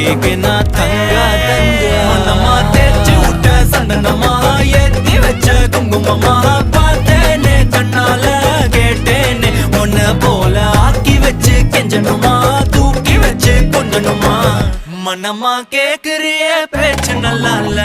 கட்டிக்கினா தங்க தங்க மனமா தேய்ச்சி விட்ட சந்தனமா ஏத்தி வச்ச குங்குமமா பார்த்தேனே கண்ணால கேட்டேனே உன்ன போல ஆக்கி வச்சு கெஞ்சணுமா தூக்கி வச்சு கொஞ்சணுமா மனமா கேக்குறிய பேச்சு நல்லா இல்ல